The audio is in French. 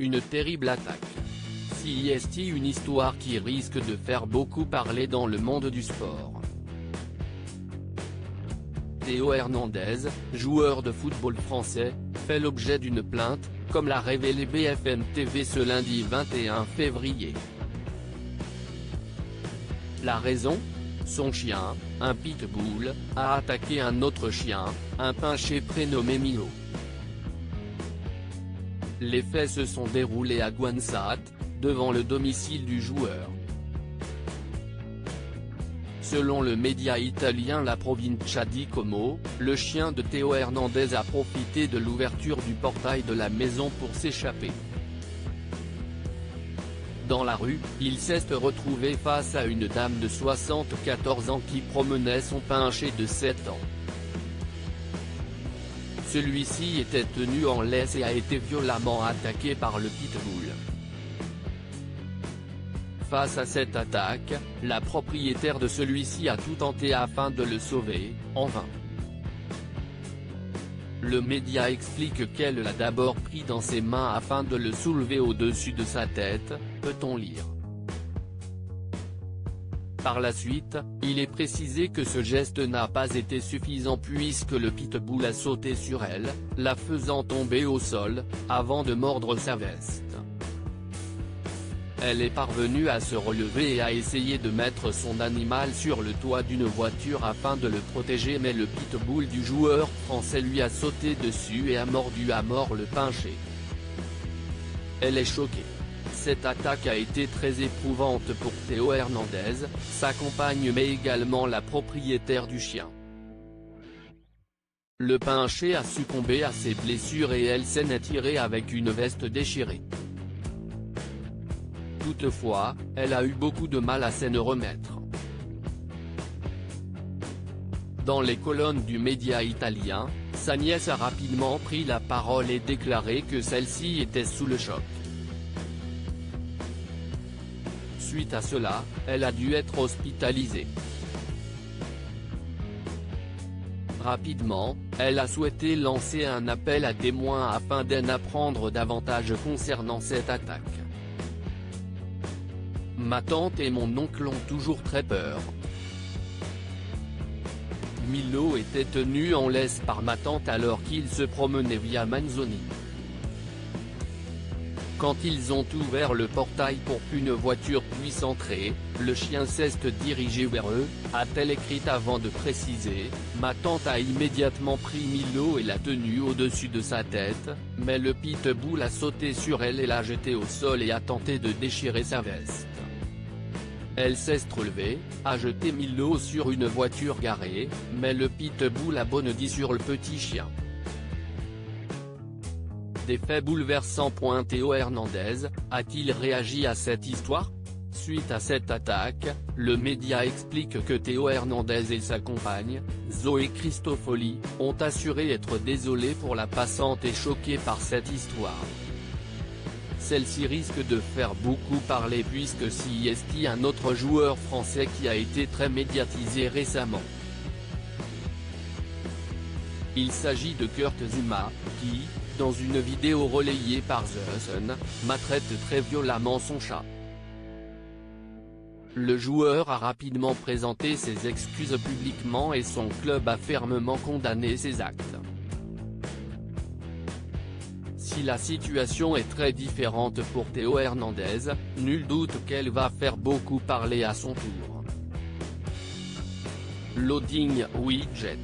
une terrible attaque. CIST, une histoire qui risque de faire beaucoup parler dans le monde du sport. Théo Hernandez, joueur de football français, fait l'objet d'une plainte, comme l'a révélé BFM TV ce lundi 21 février. La raison ? Son chien, un pitbull, a attaqué un autre chien, un pincher prénommé Milo. Les faits se sont déroulés à Guansate, devant le domicile du joueur. Selon le média italien La Provincia di Como, le chien de Théo Hernandez a profité de l'ouverture du portail de la maison pour s'échapper. Dans la rue, il s'est retrouvé face à une dame de 74 ans qui promenait son pincher de 7 ans. Celui-ci était tenu en laisse et a été violemment attaqué par le pitbull. Face à cette attaque, la propriétaire de celui-ci a tout tenté afin de le sauver, en vain. Le média explique qu'elle l'a d'abord pris dans ses mains afin de le soulever au-dessus de sa tête, peut-on lire. Par la suite, il est précisé que ce geste n'a pas été suffisant puisque le pitbull a sauté sur elle, la faisant tomber au sol, avant de mordre sa veste. Elle est parvenue à se relever et a essayé de mettre son animal sur le toit d'une voiture afin de le protéger, mais le pitbull du joueur français lui a sauté dessus et a mordu à mort le pincher. Elle est choquée. Cette attaque a été très éprouvante pour Théo Hernandez, sa compagne mais également la propriétaire du chien. Le pincher a succombé à ses blessures et elle s'en est tirée avec une veste déchirée. Toutefois, elle a eu beaucoup de mal à s'en remettre. Dans les colonnes du média italien, sa nièce a rapidement pris la parole et déclaré que celle-ci était sous le choc. Suite à cela, elle a dû être hospitalisée. Rapidement, elle a souhaité lancer un appel à témoins afin d'en apprendre davantage concernant cette attaque. Ma tante et mon oncle ont toujours très peur. Milo était tenu en laisse par ma tante alors qu'il se promenait via Manzoni. Quand ils ont ouvert le portail pour qu'une voiture puisse entrer, le chien s'est dirigé vers eux, a-t-elle écrit avant de préciser. Ma tante a immédiatement pris Milo et l'a tenu au-dessus de sa tête, mais le pitbull a sauté sur elle et l'a jeté au sol et a tenté de déchirer sa veste. Elle s'est relevée, a jeté Milo sur une voiture garée, mais le pitbull a bondi sur le petit chien. Des faits bouleversants. Théo Hernandez, a-t-il réagi à cette histoire ? Suite à cette attaque, le média explique que Théo Hernandez et sa compagne, Zoé Cristofoli, ont assuré être désolés pour la passante et choqués par cette histoire. Celle-ci risque de faire beaucoup parler puisque CIST, un autre joueur français qui a été très médiatisé récemment. Il s'agit de Kurt Zouma, qui, dans une vidéo relayée par The Sun, maltraite très violemment son chat. Le joueur a rapidement présenté ses excuses publiquement et son club a fermement condamné ces actes. Si la situation est très différente pour Théo Hernandez, nul doute qu'elle va faire beaucoup parler à son tour. Loading widget.